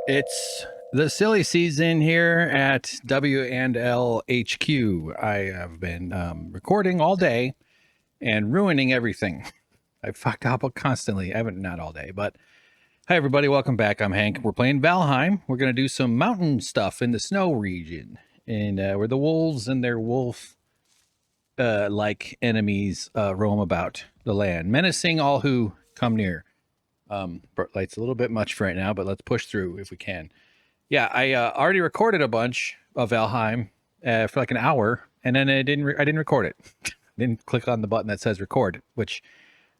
It's the silly season here at W&L HQ. I have been recording all day and ruining everything. I fucked up constantly. I haven't, not all day, but hi everybody, welcome back. I'm Hank. We're playing Valheim. We're going to do some mountain stuff in the snow region, and where the wolves and their wolf like enemies roam about the land, menacing all who come near. Light's a little bit much for right now, but let's push through if we can. Yeah, I already recorded a bunch of Valheim for like an hour, and then I didn't record it. Didn't click on the button that says record, which,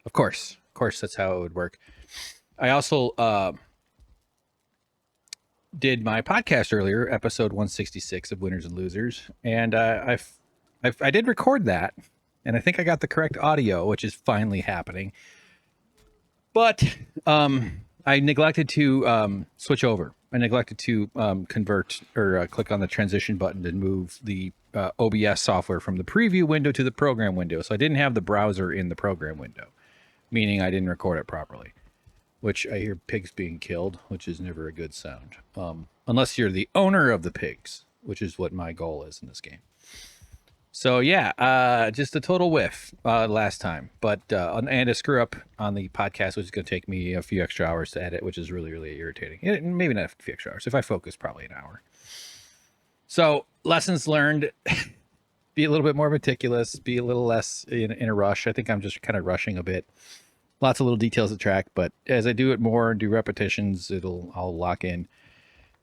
of course, that's how it would work. I also did my podcast earlier, episode 166 of Winners and Losers, and I did record that, and I think I got the correct audio, which is finally happening. But I neglected to switch over. I neglected to convert or click on the transition button to move the OBS software from the preview window to the program window. So I didn't have the browser in the program window, meaning I didn't record it properly, which I hear pigs being killed, which is never a good sound. Unless you're the owner of the pigs, which is what my goal is in this game. So yeah, just a total whiff last time, but and a screw up on the podcast, which is going to take me a few extra hours to edit, which is really, really irritating. Maybe not a few extra hours. If I focus, probably an hour. So lessons learned: be a little bit more meticulous, be a little less in a rush. I think I'm just kind of rushing a bit. Lots of little details to track, but as I do it more and do repetitions, I'll lock in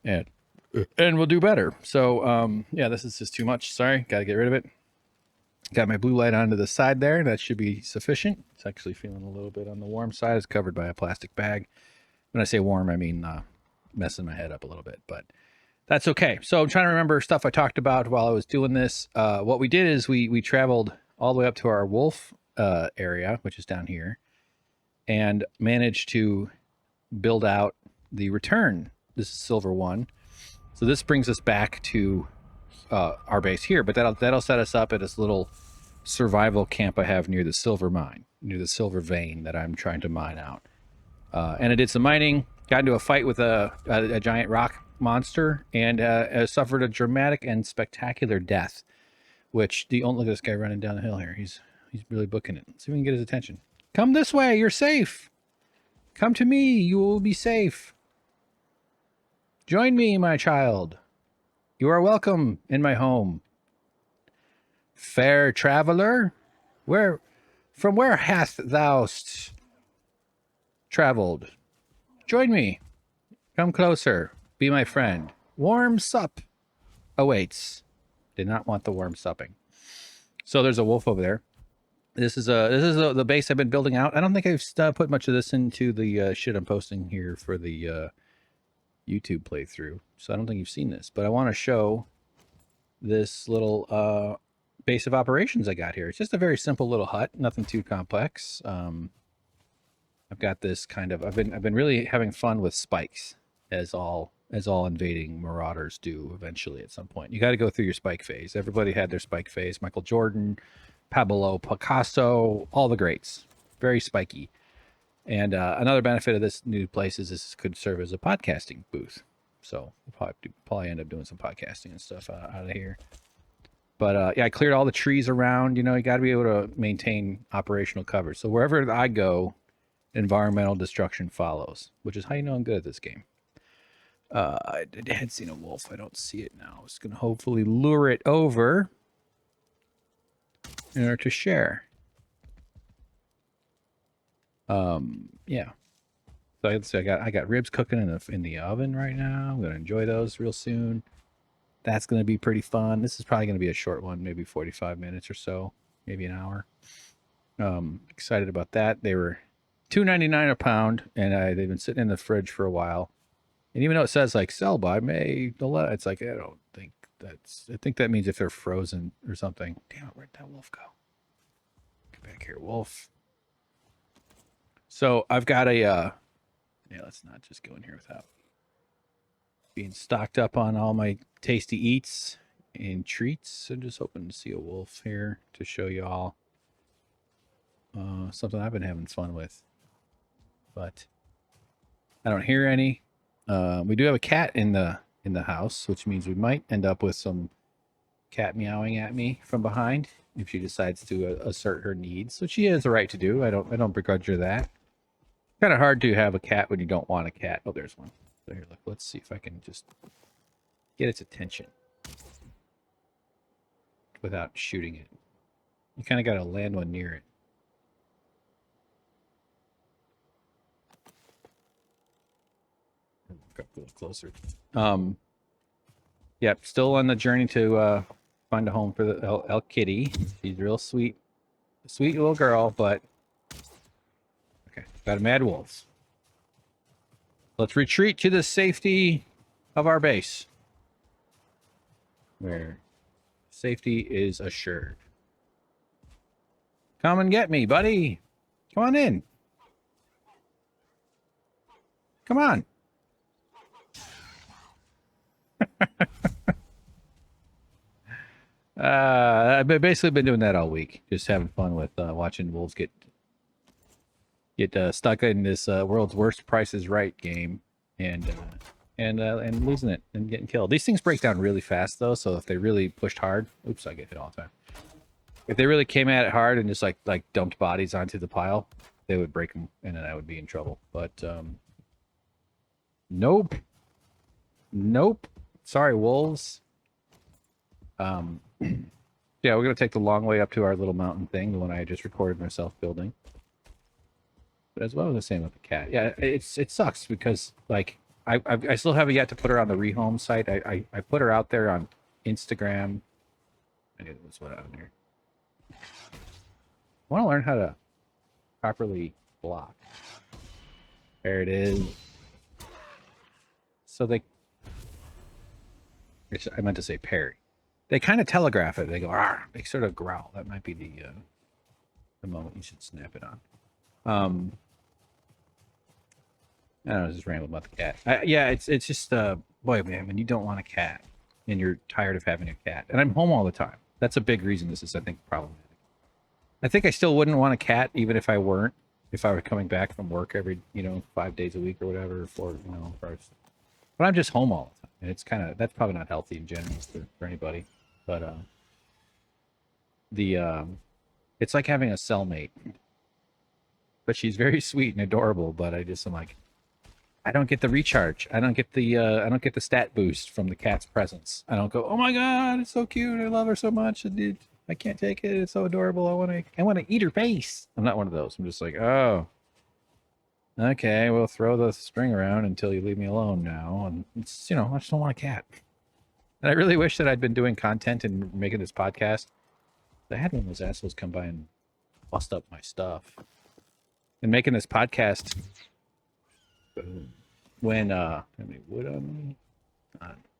and we'll do better. So yeah, this is just too much. Sorry, got to get rid of it. Got my blue light onto the side there. That should be sufficient. It's actually feeling a little bit on the warm side. It's covered by a plastic bag. When I say warm, I mean messing my head up a little bit, but that's okay. So I'm trying to remember stuff I talked about while I was doing this. What we did is we traveled all the way up to our wolf area, which is down here, and managed to build out the return. This is silver one. So this brings us back to our base here, but that'll set us up at this little survival camp I have near the silver mine, near the silver vein that I'm trying to mine out. And I did some mining, got into a fight with a giant rock monster, and suffered a dramatic and spectacular death. Which look at this guy running down the hill here. He's really booking it. Let's see if we can get his attention. Come this way. You're safe. Come to me. You will be safe. Join me, my child. You are welcome in my home. Fair traveler, from where hast thou traveled? Join me. Come closer. Be my friend. Warm sup awaits. Did not want the warm supping. So there's a wolf over there. This is the base I've been building out. I don't think I've put much of this into the shit I'm posting here for the YouTube playthrough, so I don't think you've seen this, but I want to show this little base of operations I got here. It's just a very simple little hut, nothing too complex. I've got this kind of I've been really having fun with spikes, as all invading marauders do eventually at some point. You got to go through your spike phase. Everybody had their spike phase. Michael Jordan, Pablo Picasso, all the greats. Very spiky. And another benefit of this new place is this could serve as a podcasting booth. So we'll probably end up doing some podcasting and stuff out of here. But yeah, I cleared all the trees around. You got to be able to maintain operational cover. So wherever I go, environmental destruction follows, which is how you know I'm good at this game. I had seen a wolf. I don't see it now. I was going to hopefully lure it over in order to share. Yeah. So let's see, I got ribs cooking in the oven right now. I'm gonna enjoy those real soon. That's gonna be pretty fun. This is probably gonna be a short one, maybe 45 minutes or so, maybe an hour. Excited about that. They were $2.99 a pound, and they've been sitting in the fridge for a while. And even though it says like sell by May 11th, it's like I don't think I think that means if they're frozen or something. Damn it, where'd that wolf go? Get back here, wolf. So I've got yeah, let's not just go in here without being stocked up on all my tasty eats and treats. I'm just hoping to see a wolf here to show you all something I've been having fun with. But I don't hear any. We do have a cat in the house, which means we might end up with some cat meowing at me from behind if she decides to assert her needs, which she has a right to do. I don't begrudge her that. Kind of hard to have a cat when you don't want a cat. Oh, there's one. So here, look. Let's see if I can just get its attention without shooting it. You kind of got to land one near it. Look up a little closer. Yep, still on the journey to find a home for the El Kitty. She's real sweet, sweet little girl, but okay, got a mad wolves. Let's retreat to the safety of our base, where safety is assured. Come and get me, buddy. Come on in. Come on. I've basically been doing that all week, just having fun with watching wolves get stuck in this world's worst Price is Right game, and losing it and getting killed. These things break down really fast though, so if they really pushed hard, oops, I get hit all the time. If they really came at it hard and just like dumped bodies onto the pile, they would break them, and then I would be in trouble. But nope. Sorry, wolves. Yeah, we're gonna take the long way up to our little mountain thing, the one I just recorded myself building. But as well as the same with the cat. Yeah, it sucks because like I still haven't yet to put her on the rehome site. I put her out there on Instagram. I get this one out here. I want to learn how to properly block. There it is. So I meant to say parry. They kind of telegraph it. They go, "Arr!" They sort of growl. That might be the moment you should snap it on. I don't know, just rambling about the cat. Yeah, it's just boy, man, when you don't want a cat and you're tired of having a cat, and I'm home all the time. That's a big reason this is, I think, problematic. I think I still wouldn't want a cat even if I weren't. If I were coming back from work every 5 days a week or whatever, but I'm just home all the time, and it's that's probably not healthy in general for anybody. But it's like having a cellmate. But she's very sweet and adorable. But I'm like, I don't get the recharge. I don't get the stat boost from the cat's presence. I don't go, oh my god, it's so cute. I love her so much. I can't take it. It's so adorable. I want to eat her face. I'm not one of those. I'm just like, oh, okay, we'll throw the string around until you leave me alone now. And it's I just don't want a cat. And I really wish that I'd been doing content and making this podcast. I had one of those assholes come by and bust up my stuff. And making this podcast when I mean, wood on me.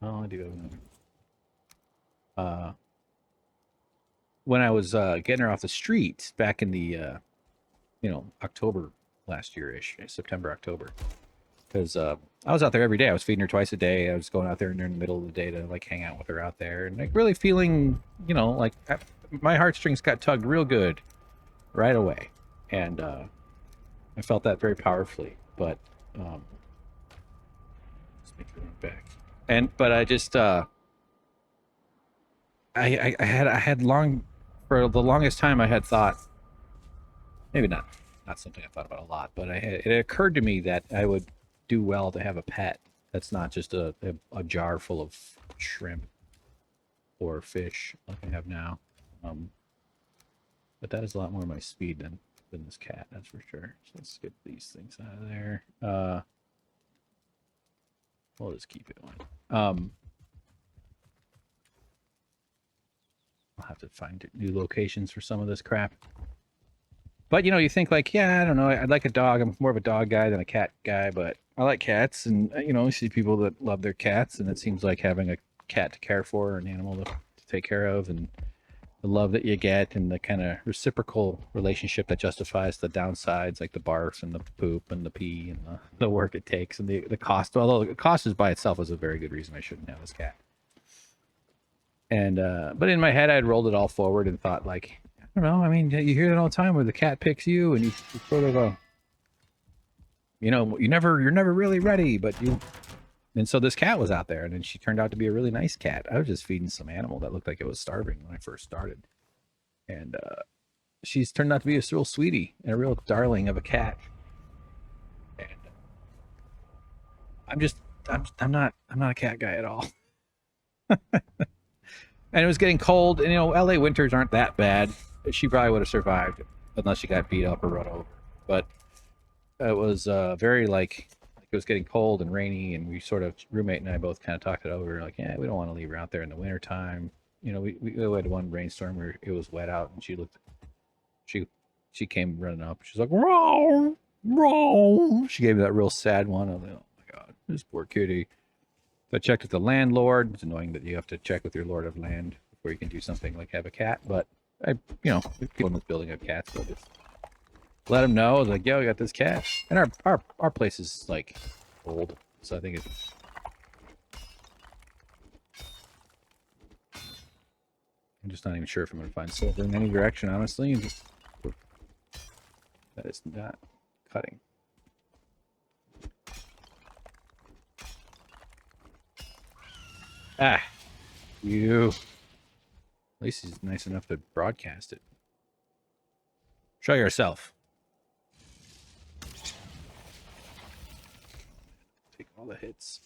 Oh, I do have when I was getting her off the street back in the October last year-ish, September, October. Because I was out there every day. I was feeding her twice a day. I was going out there during the middle of the day to like hang out with her out there, and like really feeling, like my heartstrings got tugged real good right away, and I felt that very powerfully. But let's make it run back. But I just I had for the longest time I had thought, maybe not something I thought about a lot, but it occurred to me that I would do well to have a pet that's not just a jar full of shrimp or fish like I have now. But that is a lot more my speed than this cat, that's for sure. So let's get these things out of there. We'll just keep it on. I'll have to find new locations for some of this crap. But you think like, yeah, I don't know, I'd like a dog. I'm more of a dog guy than a cat guy, but I like cats, and I see people that love their cats, and it seems like having a cat to care for, or an animal to take care of, and the love that you get, and the kind of reciprocal relationship that justifies the downsides, like the barf and the poop and the pee and the work it takes and the cost. Although the cost is by itself is a very good reason I shouldn't have this cat. And but in my head, I had rolled it all forward and thought, like, I don't know. I mean, you hear it all the time where the cat picks you, and you sort of you're never really ready, but And so this cat was out there, and then she turned out to be a really nice cat. I was just feeding some animal that looked like it was starving when I first started. And she's turned out to be a real sweetie and a real darling of a cat. And I'm not a cat guy at all. And it was getting cold, and LA winters aren't that bad. She probably would have survived unless she got beat up or run over. But it was very like it was getting cold and rainy, and we sort of, roommate and I both kind of talked it over, like, yeah, we don't want to leave her out there in the wintertime. We had one rainstorm where it was wet out, and she came running up. She's like, "Row, row." She gave me that real sad one. I was like, oh my god, this poor kitty. So I checked with the landlord. It's annoying that you have to check with your lord of land before you can do something like have a cat. But people in this building have cats, so just let them know. I was like, yo, we got this cat. And our place is like old, so I think it's. I'm just not even sure if I'm gonna find silver in any direction, honestly. That is not cutting. Ah, you. At least he's nice enough to broadcast it. Show yourself. Take all the hits.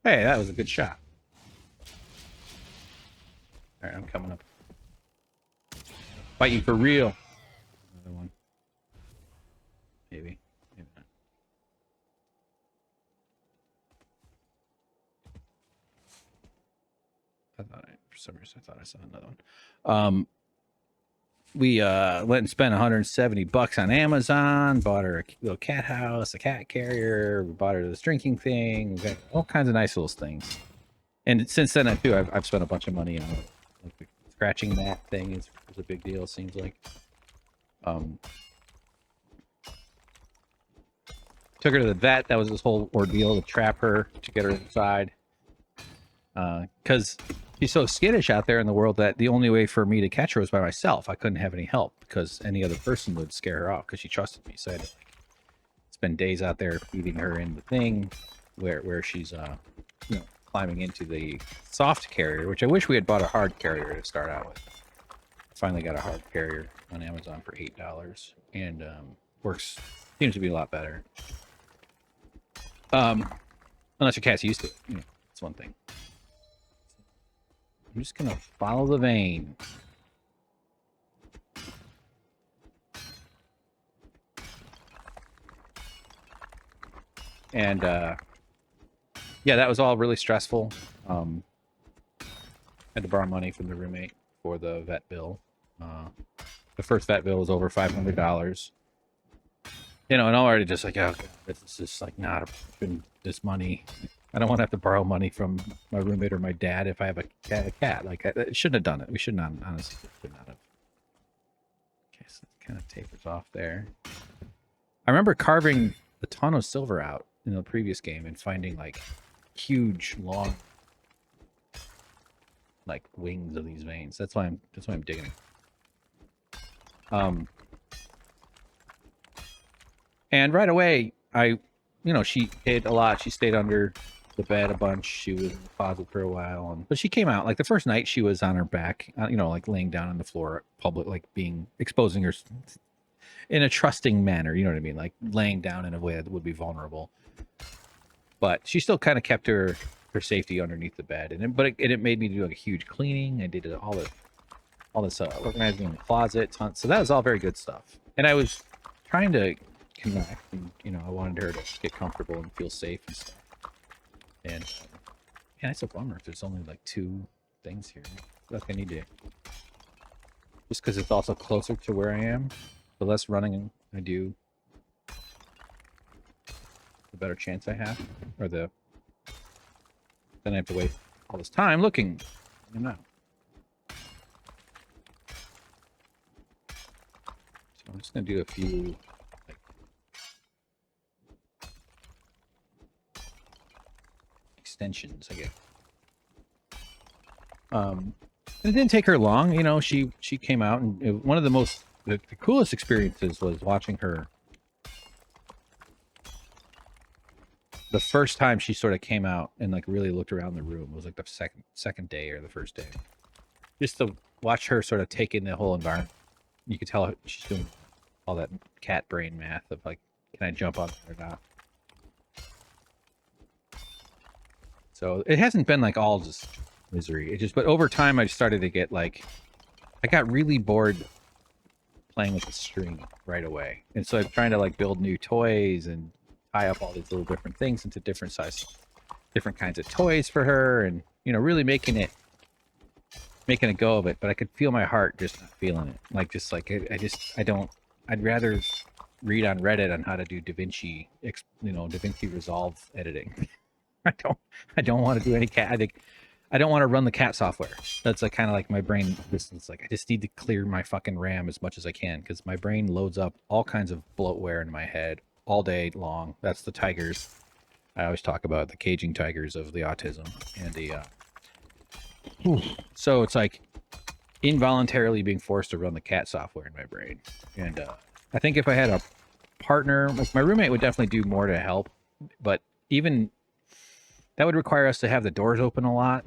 Hey, that was a good shot. All right, I'm coming up. Fighting for real. Another one. Maybe. Maybe not. For some reason, I thought I saw another one. We went and spent $170 on Amazon. Bought her a little cat house, a cat carrier. We bought her this drinking thing. We got all kinds of nice little things. And since then, I've spent a bunch of money on it. Like the scratching mat thing is a big deal. It seems like. Took her to the vet. That was this whole ordeal to trap her, to get her inside. Because she's so skittish out there in the world that the only way for me to catch her was by myself. I couldn't have any help because any other person would scare her off because she trusted me. So I had to spend days out there feeding her in the thing where she's climbing into the soft carrier, which I wish we had bought a hard carrier to start out with. Finally got a hard carrier on Amazon for $8 and seems to be a lot better. Unless your cat's used to it, that's one thing. I'm just gonna follow the vein. And yeah, that was all really stressful. Had to borrow money from the roommate for the vet bill. The first vet bill was over $500. And already just like, oh, it's just like not this money. I don't want to have to borrow money from my roommate or my dad if I have a cat. Like, I shouldn't have done it. We should not, honestly, should not have. Okay, so it kind of tapers off there. I remember carving a ton of silver out in the previous game and finding like huge, long, like wings of these veins. That's why I'm digging it. And right away, she hid a lot. She stayed under the bed a bunch. She was in the closet for a while, but she came out. Like the first night, she was on her back, like laying down on the floor, public, like exposing her in a trusting manner. You know what I mean? Like laying down in a way that would be vulnerable. But she still kind of kept her safety underneath the bed, but it made me do like a huge cleaning. I did all this organizing in the closet. So that was all very good stuff. And I was trying to connect, and I wanted her to get comfortable and feel safe and stuff. And it's a bummer if there's only like 2 things here. I feel like I need to, just because it's also closer to where I am. The less running I do, the better chance I have, then I have to wait all this time looking. I don't know. So I'm just gonna do a few. Extensions, I guess. It didn't take her long. She came out, and one of the most the coolest experiences was watching her. The first time she sort of came out and like really looked around the room was like the second day or the first day. Just to watch her sort of take in the whole environment. You could tell she's doing all that cat brain math of like, can I jump on it or not? So it hasn't been like all just misery. It just, but over time I started to get like, I got really bored playing with the string right away. And so I'm trying to like build new toys and tie up all these little different things into different different kinds of toys for her, and you know, really making a go of it. But I could feel my heart just not feeling it. Like just like I'd rather read on Reddit on how to do DaVinci Resolve editing. I don't want to do any cat. I don't want to run the cat software. That's like kind of like my brain. It's like I just need to clear my fucking RAM as much as I can, because my brain loads up all kinds of bloatware in my head all day long. That's the tigers. I always talk about the caging tigers of the autism and the. So it's like involuntarily being forced to run the cat software in my brain, and I think if I had a partner, like my roommate would definitely do more to help, but even that would require us to have the doors open a lot.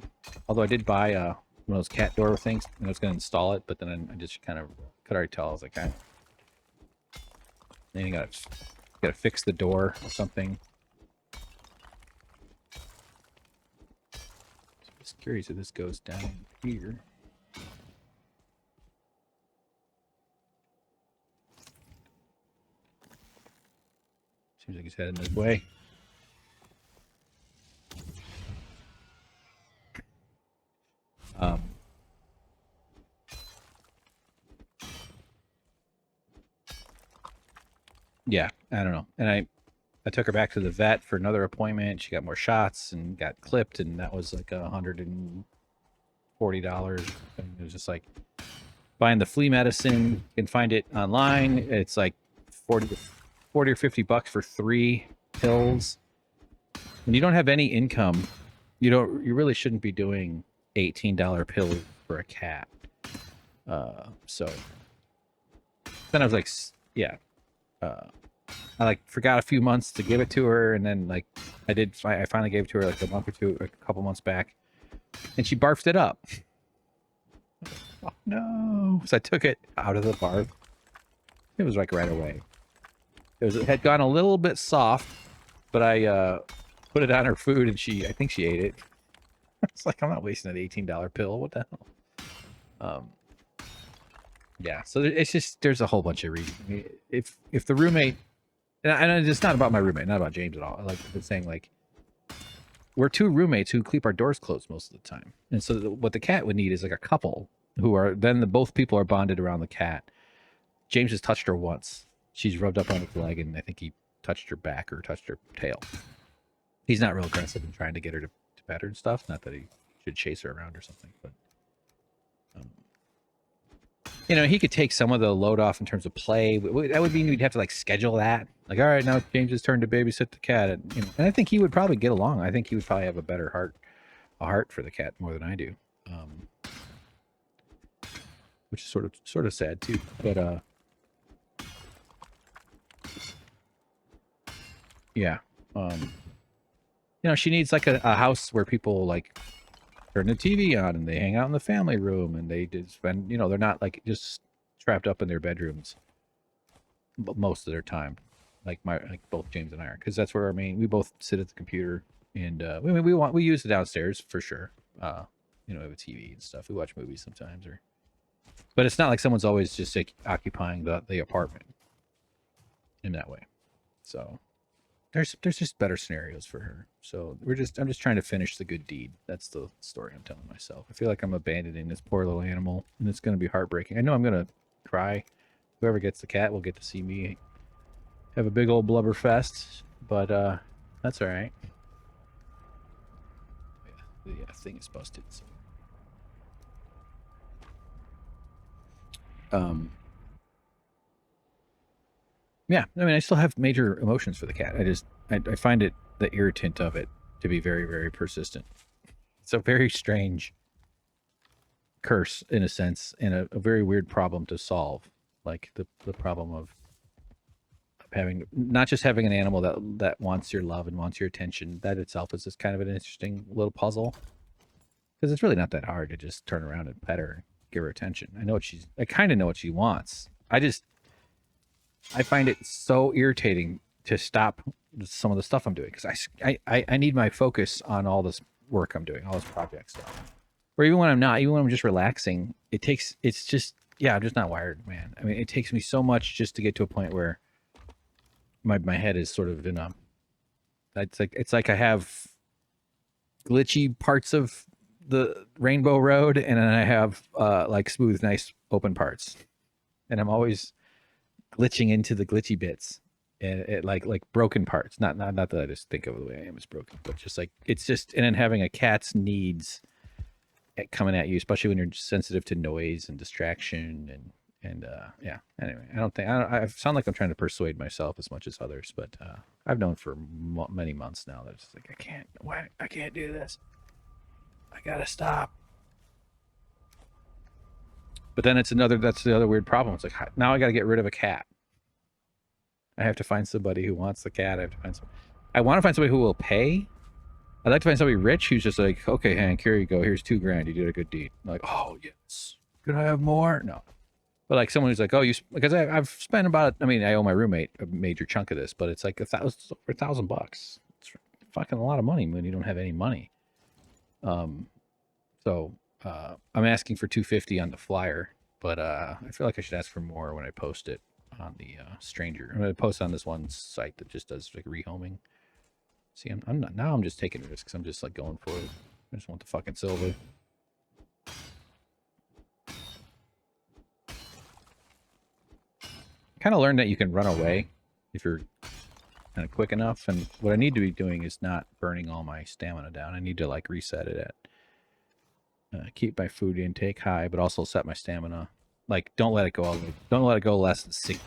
Although I did buy one of those cat door things, and I was going to install it, but then I just kind of could already tell. I was like, then you got to fix the door or something. Just curious if this goes down here. Seems like he's heading this way. Yeah, I don't know. And I took her back to the vet for another appointment. She got more shots and got clipped, and that was like $140. And it was just like buying the flea medicine. You can find it online. It's like 40 or $50 for 3 pills. When you don't have any income, you really shouldn't be doing $18 pills for a cat. So then I was like, yeah. I like forgot a few months to give it to her, and then like I finally gave it to her like a couple months back, and she barfed it up. Oh no! So I took it out of the barf. It was like right away. It had gone a little bit soft, but I put it on her food, and I think she ate it. It's like, I'm not wasting an $18 pill. What the hell? Yeah, so it's just, there's a whole bunch of reasons. I mean, if the roommate, and it's not about my roommate, not about James at all. Like I'm saying, like we're 2 roommates who keep our doors closed most of the time, and so what the cat would need is like a couple who are both people are bonded around the cat. James has touched her once. She's rubbed up on his leg, and I think he touched her back or touched her tail. He's not real aggressive in trying to get her to pet her and stuff. Not that he should chase her around or something, but. You know, he could take some of the load off in terms of play. That would mean we'd have to like schedule that. Like, all right, now it's James's turn to babysit the cat, and I think he would probably get along. I think he would probably have a heart for the cat more than I do, which is sort of sad too. But yeah, she needs like a house where people like turn the TV on and they hang out in the family room, and they just spend, they're not like just trapped up in their bedrooms most of their time, like both James and I are, because that's where we both sit at the computer, and we use it downstairs for sure. We have a TV and stuff. We watch movies sometimes, but it's not like someone's always just like occupying the apartment in that way. So there's just better scenarios for her. So I'm just trying to finish the good deed. That's the story I'm telling myself. I feel like I'm abandoning this poor little animal, and it's going to be heartbreaking. I know I'm going to cry. Whoever gets the cat will get to see me have a big old blubber fest, but that's all right. Yeah, the thing is busted. So. Yeah, I still have major emotions for the cat. I find the irritant of it to be very, very persistent. It's a very strange curse in a sense, and a very weird problem to solve. like the problem of having not just having an animal that wants your love and wants your attention. That itself is just kind of an interesting little puzzle, because it's really not that hard to just turn around and pet her and give her attention. I kind of know what she wants. I find it so irritating to stop some of the stuff I'm doing, because I need my focus on all this work I'm doing, all this project stuff. Or even when I'm just relaxing, it's just, yeah, I'm just not wired, man. I mean, it takes me so much just to get to a point where my head is sort of in a, it's like I have glitchy parts of the rainbow road, and then I have like smooth, nice open parts, and I'm always glitching into the glitchy bits, and it like broken parts. Not that I just think of the way I am as broken, but just like it's just, and then having a cat's needs coming at you, especially when you're sensitive to noise and distraction and yeah. Anyway, I sound like I'm trying to persuade myself as much as others, but I've known for many months now that it's like I can't do this. I gotta stop. But then that's the other weird problem. It's like, now I gotta get rid of a cat. I have to find somebody who wants the cat. I want to find somebody who will pay. I'd like to find somebody rich who's just like, okay, Hank, here you go. Here's $2,000. You did a good deed. I'm like, oh yes. Could I have more? No. But like someone who's like, oh, because I've spent about, I mean, I owe my roommate a major chunk of this, but it's like over $1,000. It's fucking a lot of money when you don't have any money. So I'm asking for $250 on the flyer, but I feel like I should ask for more when I post it on the stranger. I'm going to post on this one site that just does like rehoming. See, I'm not, now I'm just taking risks. I'm just like going for it. I just want the fucking silver. Kind of learned that you can run away if you're kind of quick enough. And what I need to be doing is not burning all my stamina down. I need to like reset it at keep my food intake high, but also set my stamina. Like, don't let it go all the way. Don't let it go less than 6.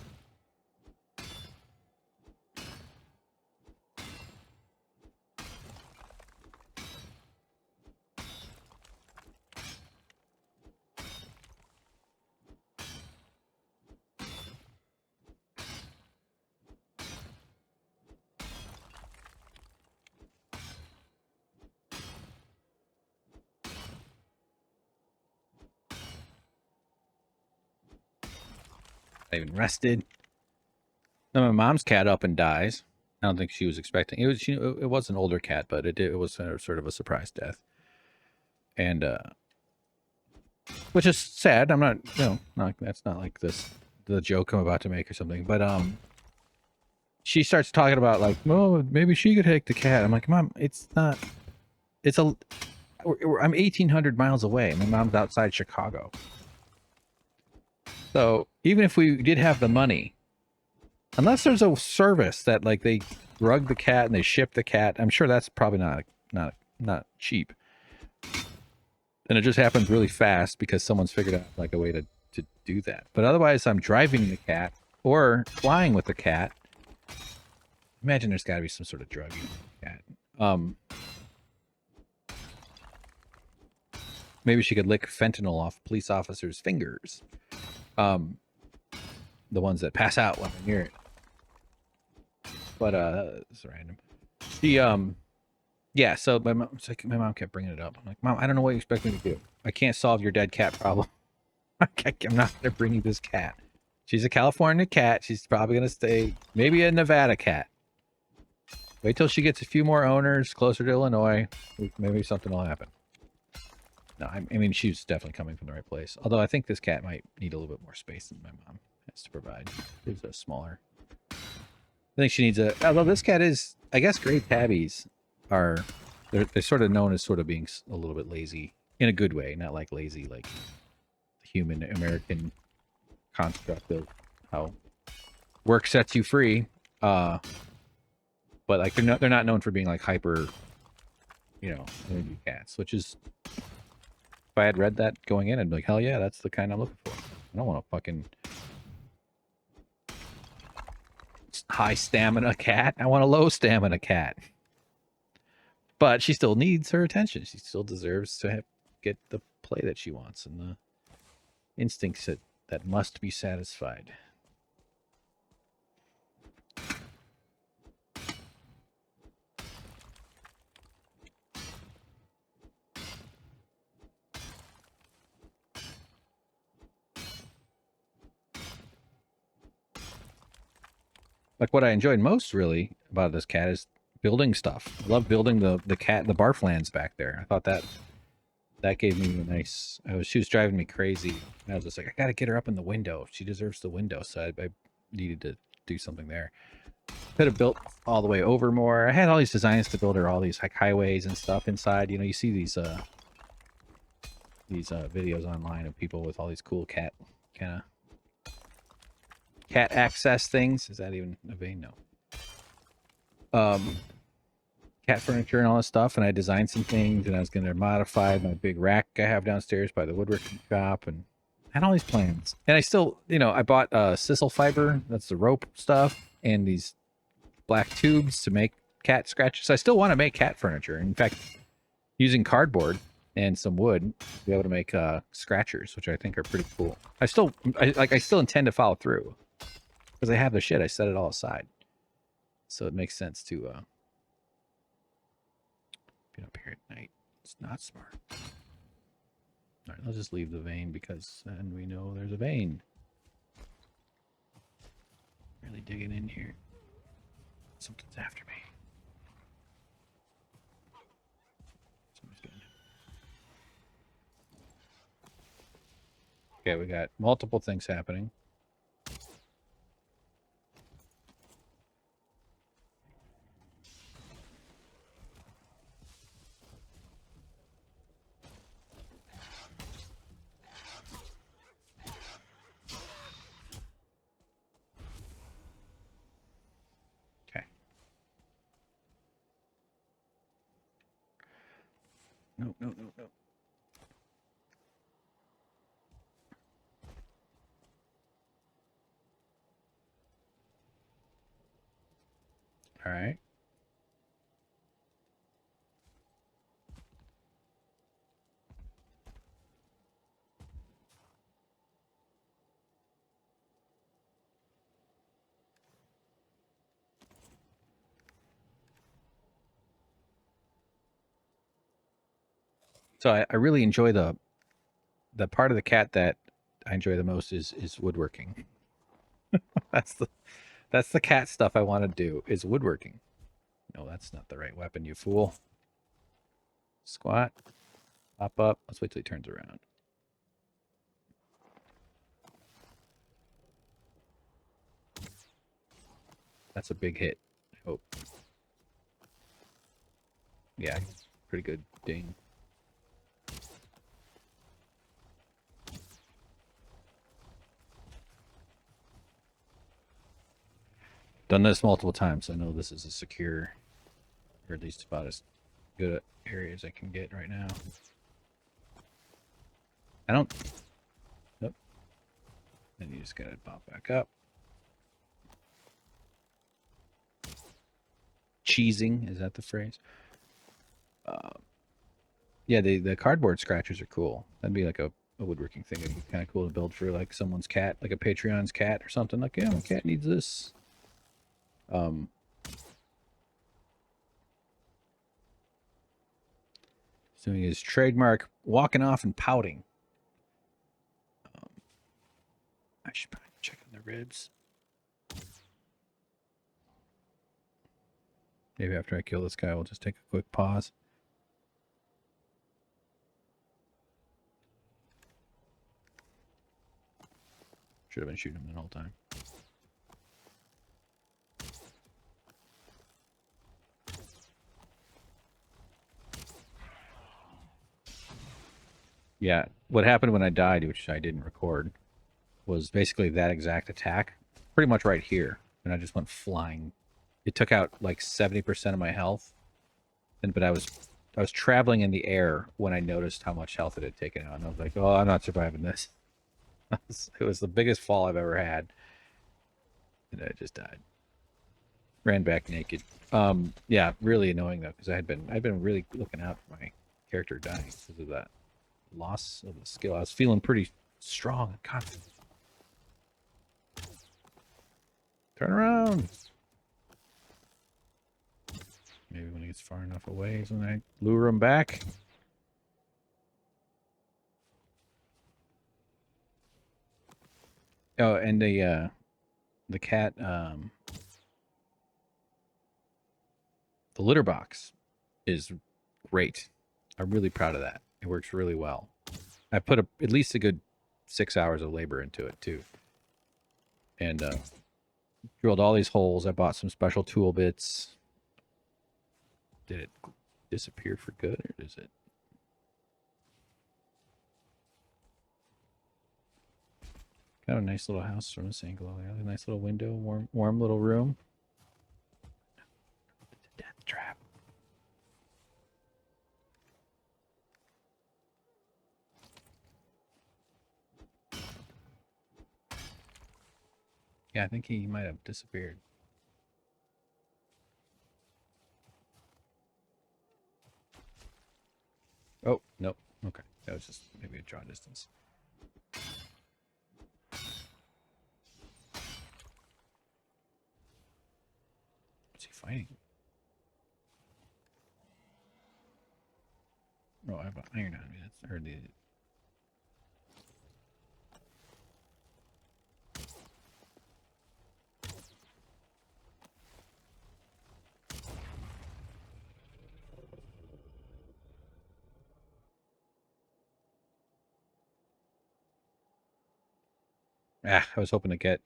I even rested. Then my mom's cat up and dies. I don't think she was expecting it. It was an older cat, but it was sort of a surprise death, and which is sad. I'm not, that's not like the joke I'm about to make or something. But she starts talking about like, oh, maybe she could take the cat. I'm like, Mom, it's not. I'm 1,800 miles away. My mom's outside Chicago. So even if we did have the money, unless there's a service that like they drug the cat and they ship the cat, I'm sure that's probably not cheap. And it just happens really fast because someone's figured out like a way to do that. But otherwise, I'm driving the cat or flying with the cat. Imagine there's got to be some sort of drug in the cat. Maybe she could lick fentanyl off police officers' fingers. The ones that pass out when they're near it. But it's random. Yeah. So my mom kept bringing it up. I'm like, Mom, I don't know what you expect me to do. I can't solve your dead cat problem. I'm not gonna bring you this cat. She's a California cat. She's probably gonna stay. Maybe a Nevada cat. Wait till she gets a few more owners closer to Illinois. Maybe something will happen. No, I mean, she's definitely coming from the right place. Although I think this cat might need a little bit more space than my mom has to provide. She's a smaller. I think she needs although this cat is, I guess, Great Tabbies are, they're sort of known as sort of being a little bit lazy in a good way, not like lazy like the human American construct of how work sets you free. But like they're not known for being like hyper, energy cats, which is, if I had read that going in, I'd be like, hell yeah, that's the kind I'm looking for. I don't want a fucking high stamina cat. I want a low stamina cat. But she still needs her attention. She still deserves to get the play that she wants and the instincts that that must be satisfied. Like what I enjoyed most really about this cat is building stuff. I love building the barf lands back there. I thought that gave me a nice. She was driving me crazy. And I was just like, I gotta get her up in the window. She deserves the window. So I needed to do something there. Could have built all the way over more. I had all these designs to build her all these like highways and stuff inside. You know, you see these videos online of people with all these cool cat kind of cat access things. Is that even a vein? No. Cat furniture and all this stuff, and I designed some things, and I was going to modify my big rack I have downstairs by the woodworking shop, and I had all these plans. And I still, you know, I bought sisal fiber, that's the rope stuff, and these black tubes to make cat scratches. So I still want to make cat furniture. In fact, using cardboard and some wood, to be able to make scratchers, which I think are pretty cool. I still intend to follow through because I have the shit. I set it all aside, so it makes sense to get up here at night. It's not smart. All right, let's just leave the vein because then we know there's a vein. Really digging in here. Something's after me. Somebody's getting it. Okay, we got multiple things happening. No. All right. So I really enjoy the part of the cat that I enjoy the most is woodworking. that's the cat stuff I want to do is woodworking. No, that's not the right weapon, you fool. Squat. Pop up. Let's wait till he turns around. That's a big hit. I hope. Yeah, pretty good ding. Done this multiple times. I know this is a secure, or at least about as good a area as I can get right now. I don't. Nope. Then you just gotta pop back up. Cheesing, is that the phrase? Yeah, the cardboard scratchers are cool. That'd be like a woodworking thing. It'd be kind of cool to build for like someone's cat, like a Patreon's cat or something. Like, yeah, my cat needs this. Doing his trademark walking off and pouting. I should probably check on the ribs. Maybe after I kill this guy, we'll just take a quick pause. Should have been shooting him the whole time. Yeah, what happened when I died, which I didn't record, was basically that exact attack, pretty much right here, and I just went flying. It took out like 70% of my health, but I was traveling in the air when I noticed how much health it had taken out, and I was like, "Oh, I'm not surviving this." It was the biggest fall I've ever had, and I just died. Ran back naked. Yeah, really annoying though, because I'd been really looking out for my character dying because of that loss of the skill. I was feeling pretty strong and confident. Turn around. Maybe when he gets far enough away is when I lure him back. Oh, and the cat, the litter box is great. I'm really proud of that. It works really well. I put at least a good 6 hours of labor into it too. And drilled all these holes. I bought some special tool bits. Did it disappear for good, or is it? Got a nice little house from this angle. A nice little window, warm little room. It's a death trap. Yeah, I think he might have disappeared. Oh, nope. Okay. That was just maybe a draw distance. What's he fighting? Oh, I have an iron on me. That's or the I was hoping to get.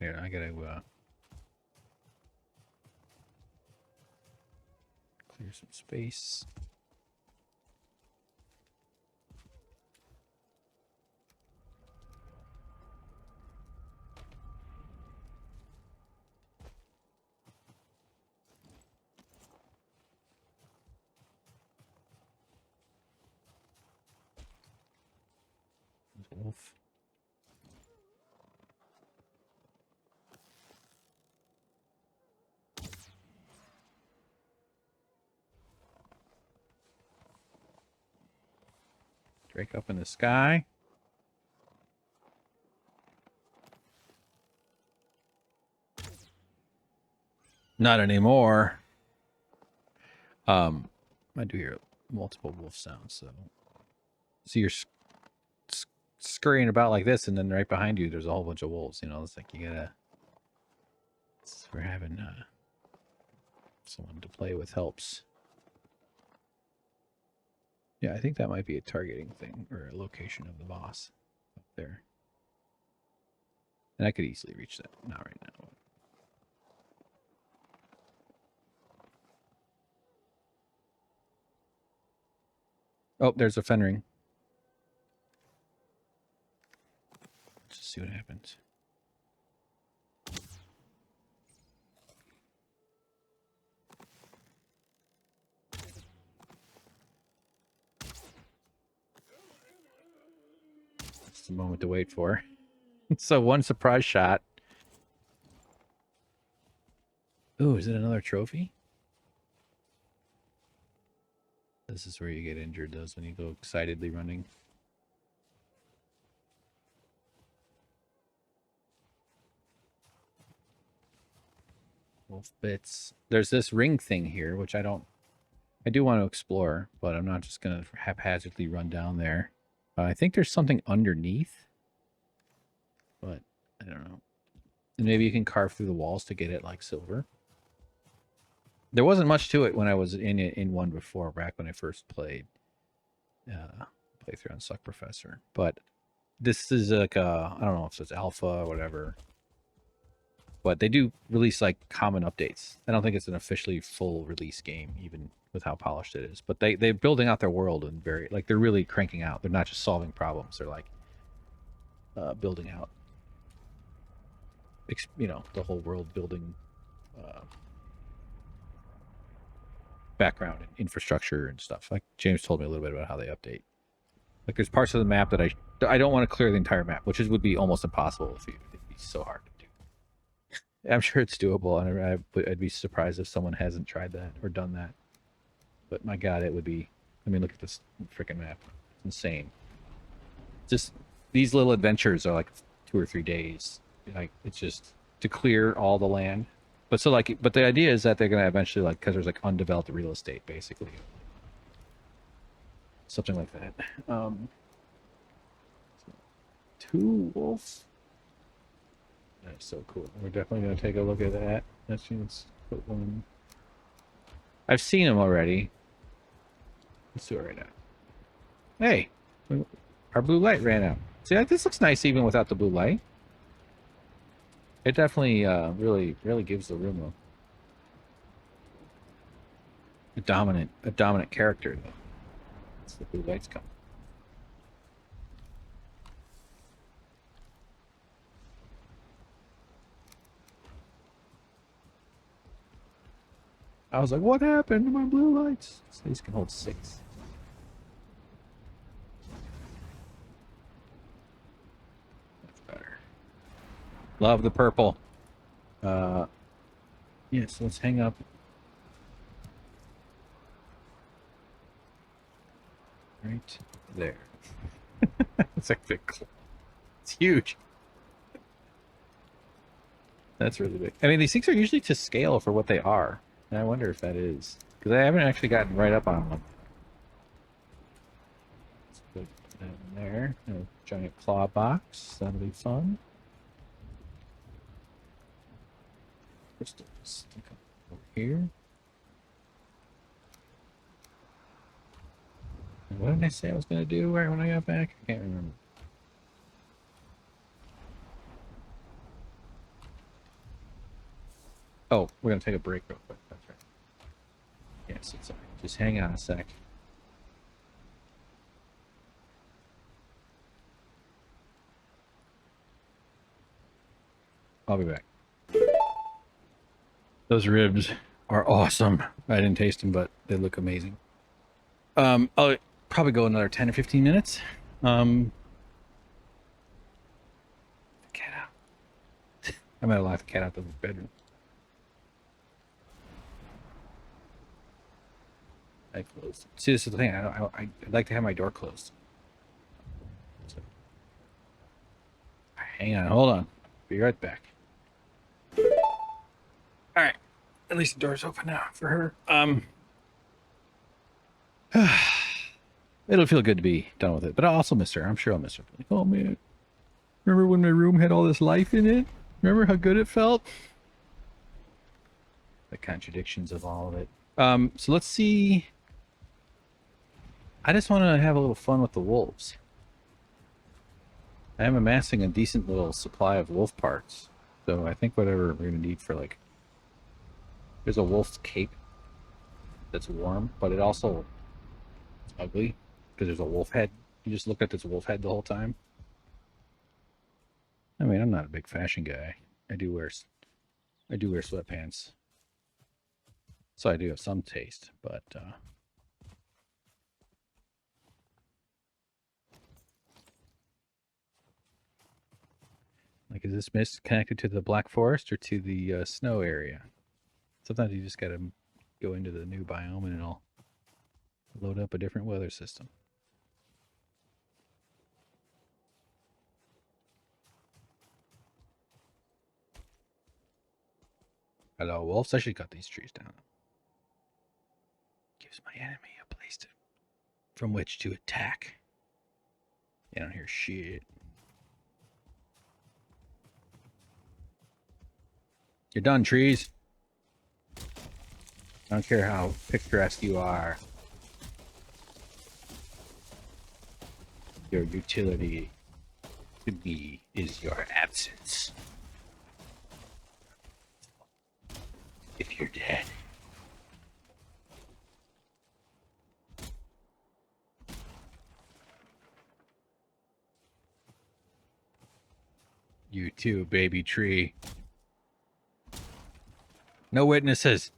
Yeah, I gotta clear some space. There's a wolf. Drake up in the sky. Not anymore. I do hear multiple wolf sounds, so you're scurrying about like this, and then right behind you, there's a whole bunch of wolves. You know, it's like you gotta. We're having someone to play with helps. Yeah, I think that might be a targeting thing or a location of the boss up there. And I could easily reach that. Not right now. Oh, there's a fenring. Let's just see what happens. It's the moment to wait for. So one surprise shot. Ooh, is it another trophy? This is where you get injured, those when you go excitedly running. Wolf bits. There's this ring thing here, which I do want to explore, but I'm not just going to haphazardly run down there. I think there's something underneath, but I don't know. And maybe you can carve through the walls to get it like silver. There wasn't much to it when I was in one before, back when I first played playthrough on SuckProfessor. But this is like I don't know if it's alpha or whatever. But they do release like common updates. I don't think it's an officially full release game, even with how polished it is. But they're building out their world and they're really cranking out. They're not just solving problems. They're like building out, the whole world building background and infrastructure and stuff. Like James told me a little bit about how they update. Like there's parts of the map that I don't want to clear the entire map, which would be almost impossible it'd be so hard to do. I'm sure it's doable, and I'd be surprised if someone hasn't tried that or done that. But my God, it would be. I mean, look at this freaking map. It's insane. Just these little adventures are like 2 or 3 days. Like it's just to clear all the land. But so like, but the idea is that they're gonna eventually like, because there's like undeveloped real estate, basically, something like that. 2 wolves. That's so cool. We're definitely gonna take a look at that. Let's put one. I've seen them already. Let's do it right now. Hey, our blue light ran out. See, this looks nice even without the blue light. It definitely really gives the room a dominant character. Though. That's the blue lights come. I was like, what happened to my blue lights? So these can hold 6. That's better. Love the purple. Yes, let's hang up. Right there. It's like it's huge. That's really big. I mean, these things are usually to scale for what they are. And I wonder if that is. Because I haven't actually gotten right up on one. Let's put that in there. A giant claw box. That'll be fun. Crystals. Stick them over here. And what did I say I was going to do right when I got back? I can't remember. Oh, we're going to take a break real quick. That's right. Yes, it's all right. Just hang on a sec. I'll be back. Those ribs are awesome. I didn't taste them, but they look amazing. I'll probably go another 10 or 15 minutes. The cat out. I might have locked the cat out of the bedroom. I closed. See, this is the thing. I'd like to have my door closed. So, hang on, hold on. Be right back. All right. At least the door's open now for her. It'll feel good to be done with it, but I'll also miss her. I'm sure I'll miss her. Like, oh man, remember when my room had all this life in it? Remember how good it felt? The contradictions of all of it. So let's see. I just want to have a little fun with the wolves. I am amassing a decent little supply of wolf parts. So I think whatever we're going to need for like... There's a wolf's cape that's warm, but it also... It's ugly because there's a wolf head. You just look at this wolf head the whole time. I mean, I'm not a big fashion guy. I do wear sweatpants. So I do have some taste, but... Like, is this mist connected to the Black Forest or to the snow area? Sometimes you just gotta go into the new biome and it'll load up a different weather system. Hello, wolves. I should cut these trees down. Gives my enemy a place from which to attack. They don't hear shit. You're done, trees. I don't care how picturesque you are. Your utility to me is your absence. If you're dead. You too, baby tree. No witnesses.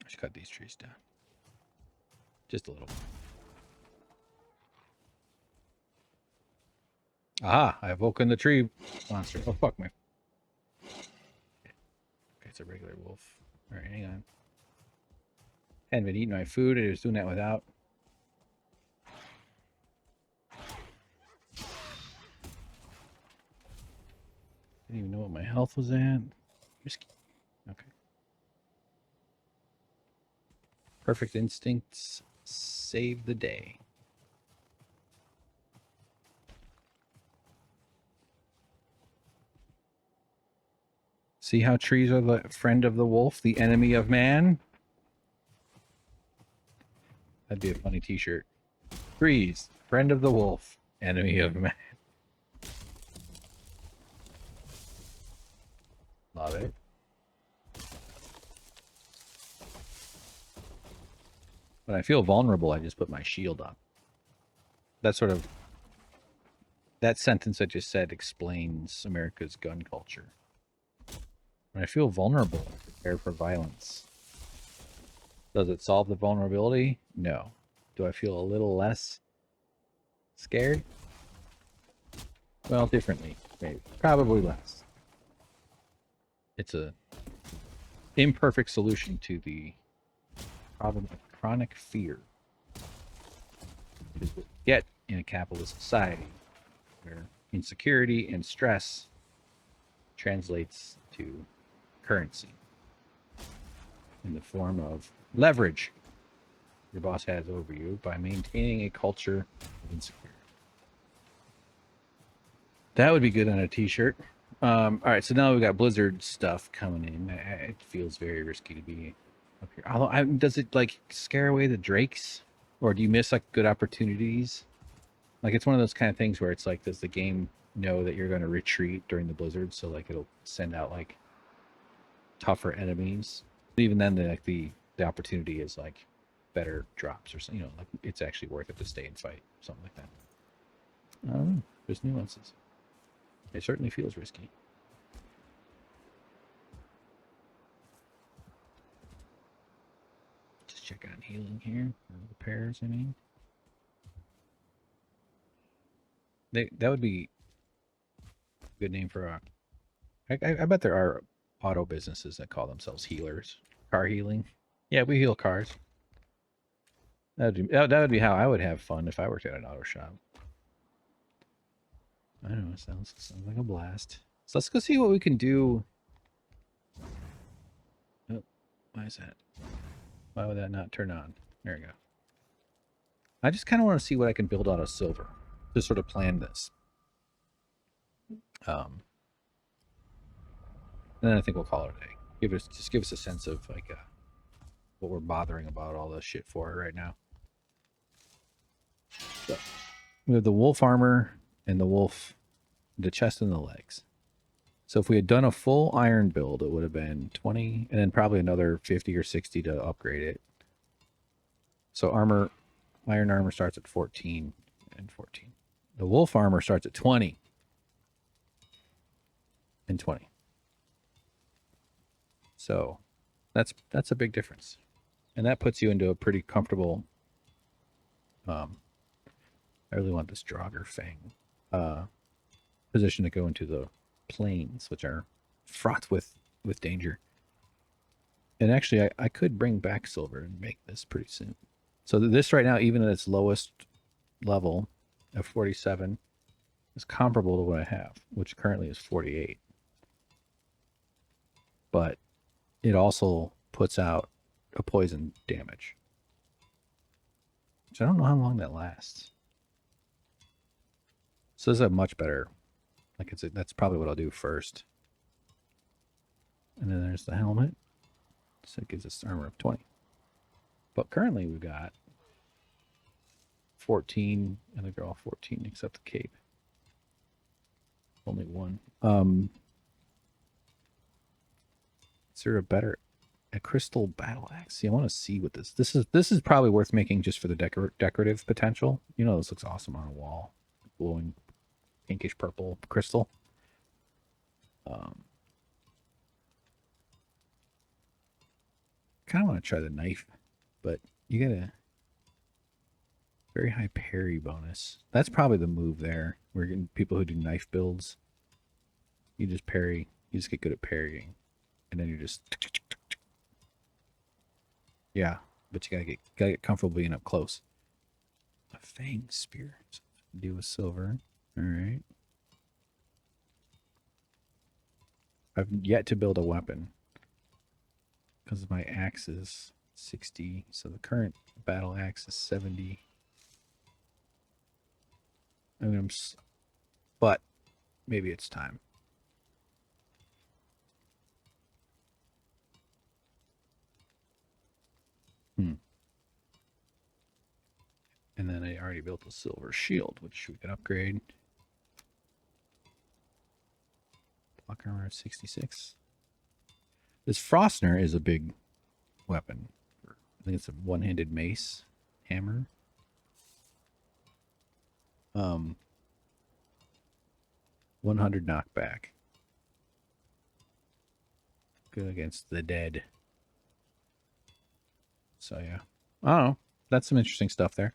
I should cut these trees down. Just a little. Aha, I have woken the tree monster. Oh, fuck me. Okay, it's a regular wolf. All right, hang on. Hadn't been eating my food. I was doing that without. Didn't even know what my health was at. Risky. Okay. Perfect instincts save the day. See how trees are the friend of the wolf, the enemy of man? That'd be a funny t-shirt. Trees, friend of the wolf, enemy of man. Love it. When I feel vulnerable, I just put my shield up. That sentence I just said explains America's gun culture. When I feel vulnerable, I prepare for violence. Does it solve the vulnerability? No. Do I feel a little less scared? Well, differently, maybe. Probably less. It's a imperfect solution to the problem of chronic fear. It is what you get in a capitalist society where insecurity and stress translates to currency in the form of leverage your boss has over you by maintaining a culture of insecurity. That would be good on a t-shirt. All right, so now we've got Blizzard stuff coming in. It feels very risky to be up here. Although, does it like scare away the drakes, or do you miss like good opportunities? Like it's one of those kind of things where it's like, does the game know that you're going to retreat during the blizzard, so like it'll send out like tougher enemies? But even then, the opportunity is like better drops or something. You know, like it's actually worth it to stay and fight, something like that. I don't know. There's nuances. It certainly feels risky. Just check on healing here. Or repairs, I mean. That would be a good name for a... I bet there are auto businesses that call themselves healers. Car healing. Yeah, we heal cars. That would be how I would have fun if I worked at an auto shop. I don't know. Sounds like a blast. So let's go see what we can do. Oh, why is that? Why would that not turn on? There we go. I just kind of want to see what I can build out of silver to sort of plan this. And then I think we'll call it a day. Give us a sense of like what we're bothering about all this shit for right now. So we have the wolf armor and the chest and the legs. So if we had done a full iron build, it would have been 20 and then probably another 50 or 60 to upgrade it. So iron armor starts at 14 and 14. The wolf armor starts at 20 and 20. So that's a big difference. And that puts you into a pretty comfortable I really want this Draugr Fang position to go into the plains, which are fraught with danger. And actually, I could bring back silver and make this pretty soon. So this right now, even at its lowest level of 47, is comparable to what I have, which currently is 48. But it also puts out a poison damage, which I don't know how long that lasts. So this is a much better, like that's probably what I'll do first. And then there's the helmet. So it gives us armor of 20. But currently we've got 14, and they're all 14 except the cape. Only one. Is there a crystal battle axe? See, I want to see what this is probably worth making just for the decorative potential. You know, this looks awesome on a wall. Glowing pinkish purple crystal. Kind of want to try the knife, but you get a very high parry bonus. That's probably the move there. We're getting people who do knife builds. You just parry. You just get good at parrying, and then you just yeah. But you gotta get comfortable being up close. A fang spear. Do with silver. All right. I've yet to build a weapon because my axe is 60. So the current battle axe is 70. But maybe it's time. And then I already built a silver shield, which we can upgrade. Block armor of 66. This Frostner is a big weapon. I think it's a one-handed mace hammer. 100 knockback. Good against the dead. So yeah. I don't know. That's some interesting stuff there.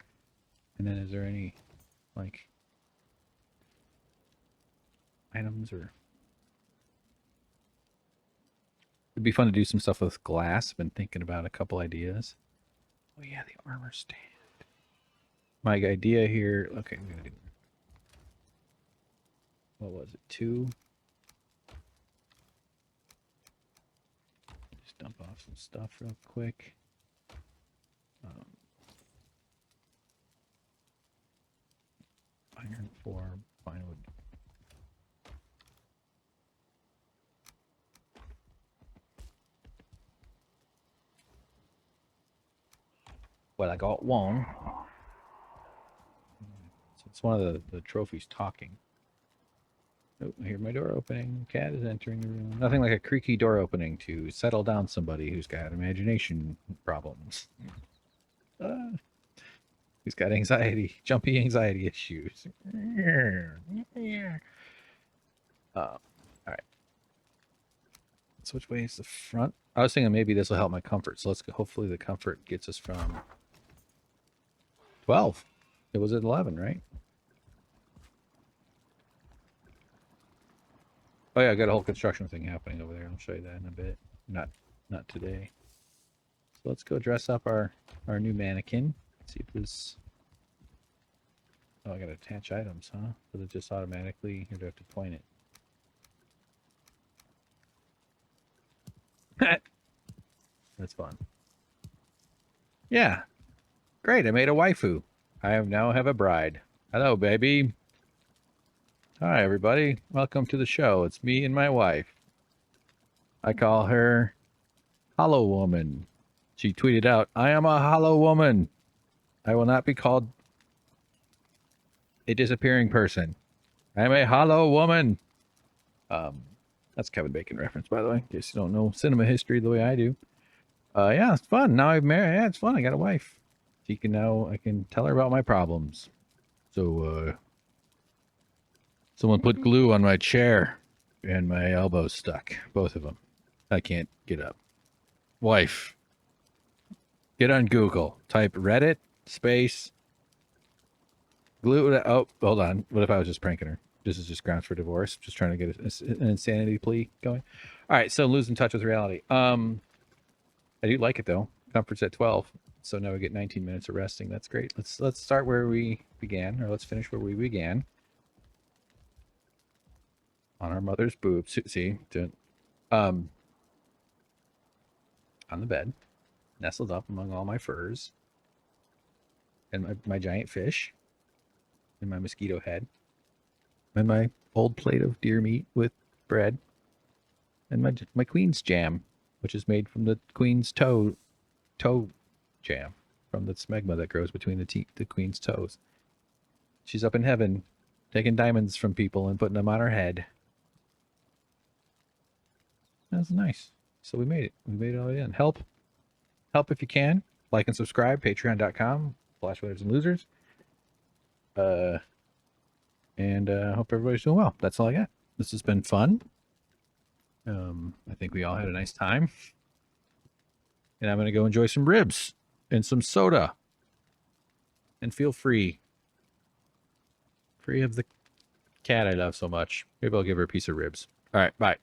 And then is there any, like, items or... It'd be fun to do some stuff with glass. I've been thinking about a couple ideas. Oh yeah, the armor stand. My idea here... Okay, I'm gonna do... What was it? 2? Just dump off some stuff real quick. Iron 4, pine wood. Well, I got one. So it's one of the trophies talking. Oh, I hear my door opening. Cat is entering the room. Nothing like a creaky door opening to settle down somebody who's got imagination problems. Who's got anxiety, jumpy anxiety issues. All right. So which way is the front? I was thinking maybe this will help my comfort. So let's go. Hopefully the comfort gets us from 12. It was at 11, right? Oh yeah, I got a whole construction thing happening over there. I'll show you that in a bit. Not today. So let's go dress up our new mannequin. See if this... Oh, I gotta attach items, huh? Does it just automatically... Or do I have to point it? That's fun. Yeah. Great, I made a waifu. I now have a bride. Hello, baby. Hi, everybody. Welcome to the show. It's me and my wife. I call her Hollow Woman. She tweeted out, I am a hollow woman. I will not be called a disappearing person. I am a hollow woman. That's Kevin Bacon reference, by the way, in case you don't know cinema history the way I do. Yeah, it's fun. Now I've married. Yeah, it's fun. I got a wife. She can now, I can tell her about my problems. So, someone put glue on my chair and my elbows stuck. Both of them. I can't get up. Wife. Get on Google. Type Reddit space glue. Oh, hold on. What if I was just pranking her? This is just grounds for divorce. Just trying to get an insanity plea going. All right, so losing touch with reality. I do like it though. Comfort's at 12, so now we get 19 minutes of resting. That's great. Let's start where we began, or let's finish where we began. On our mother's boobs. See, on the bed, nestled up among all my furs, and my giant fish, and my mosquito head, and my old plate of deer meat with bread, and my queen's jam, which is made from the queen's toe jam, from the smegma that grows between the queen's toes. She's up in heaven, taking diamonds from people and putting them on her head. That's nice. So we made it. We made it all the way in. Help if you can. Like and subscribe. Patreon.com/winners and losers. And hope everybody's doing well. That's all I got. This has been fun. I think we all had a nice time. And I'm going to go enjoy some ribs and some soda. And feel free. Free of the cat I love so much. Maybe I'll give her a piece of ribs. All right, bye.